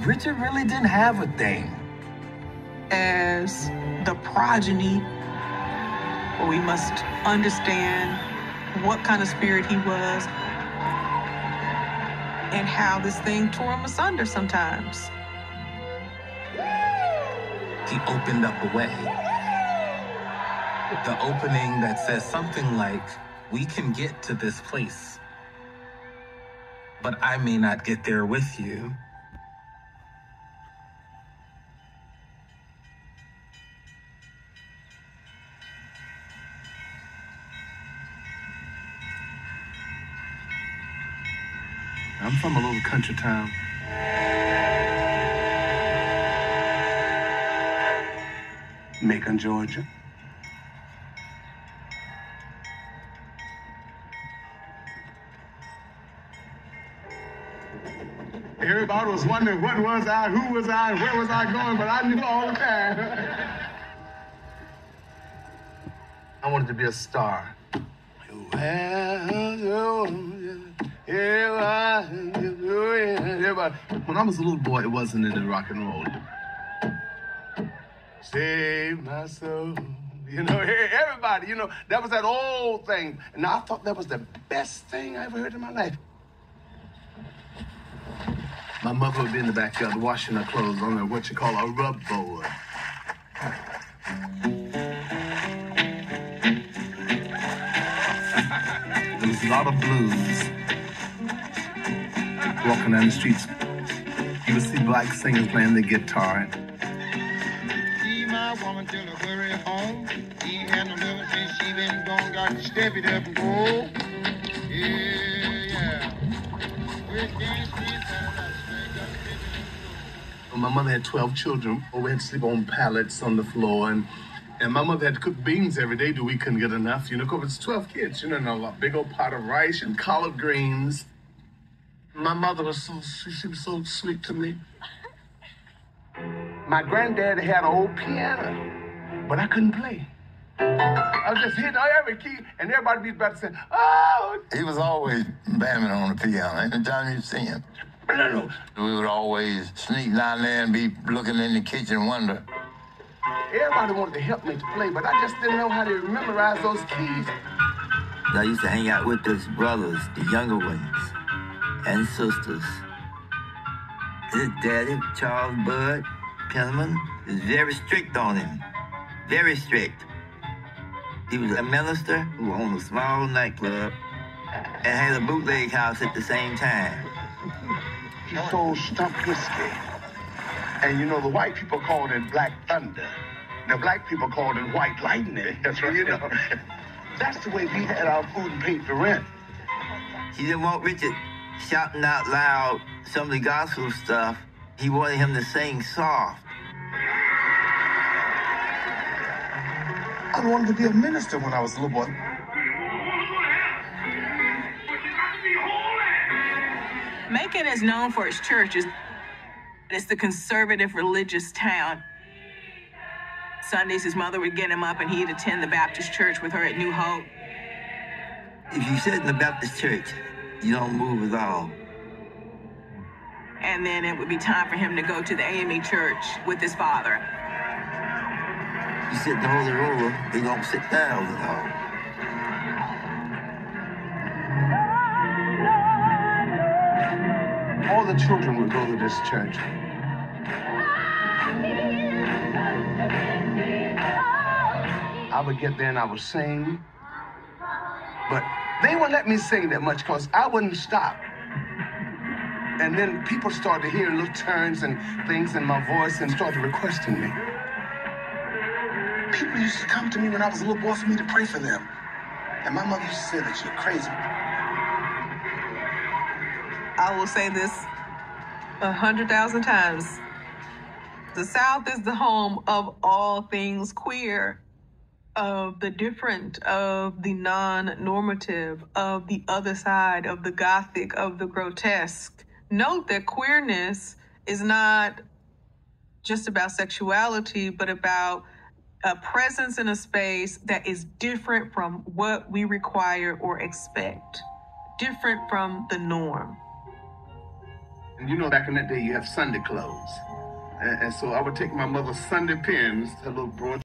Richard really didn't have a thing. As the progeny, we must understand what kind of spirit he was and how this thing tore him asunder sometimes. He opened up a way. The opening that says something like, we can get to this place, but I may not get there with you. I'm from a little country town. Macon, Georgia. Everybody was wondering what was I, who was I, and where was I going, but I knew all the time. I wanted to be a star. When I was a little boy, it wasn't in the rock and roll. Save my soul. You know, everybody, you know, that was that old thing. And I thought that was the best thing I ever heard in my life. My mother would be in the backyard washing her clothes on a, what you call a rub board. There was a lot of blues walking down the streets. You would see black singers playing the guitar. See my woman till I hurry home. She had no little since she been gone, got to step it up and go. Yeah. My mother had 12 children. We had to sleep on pallets on the floor, and my mother had to cook beans every day. We couldn't get enough, you know, because it's 12 kids, you know, and a big old pot of rice and collard greens. My mother was she was so sweet to me. My granddad had an old piano, but I couldn't play. I was just hitting every key, and everybody be about to say, oh! He was always bamming on the piano. Every time you'd see him. No. We would always sneak down there and be looking in the kitchen and wonder. Everybody wanted to help me to play, but I just didn't know how to memorize those keys. I used to hang out with his brothers, the younger ones, and sisters. His daddy, Charles Bud Penniman, was very strict on him. Very strict. He was a minister who owned a small nightclub and had a bootleg house at the same time. He sold stumped whiskey. And you know, the white people called it Black Thunder. The black people called it White Lightning. That's right. You know, that's the way we had our food and paid for rent. He didn't want Richard shouting out loud some of the gospel stuff. He wanted him to sing soft. I wanted to be a minister when I was a little boy. Macon is known for its churches. It's the conservative religious town. Sundays, his mother would get him up and he'd attend the Baptist church with her at New Hope. If you sit in the Baptist church, you don't move at all. And then it would be time for him to go to the AME church with his father. You sit in the Holy Roller, you don't sit down at all. All the children would go to this church. I would get there and I would sing, but they wouldn't let me sing that much because I wouldn't stop. And then people started to hear little turns and things in my voice and started requesting me. People used to come to me when I was a little boy for me to pray for them. And my mother used to say that you're crazy. I will say this 100,000 times. The South is the home of all things queer, of the different, of the non-normative, of the other side, of the gothic, of the grotesque. Note that queerness is not just about sexuality, but about a presence in a space that is different from what we require or expect, different from the norm. And you know, back in that day, you have Sunday clothes. And so I would take my mother's Sunday pins, her little broad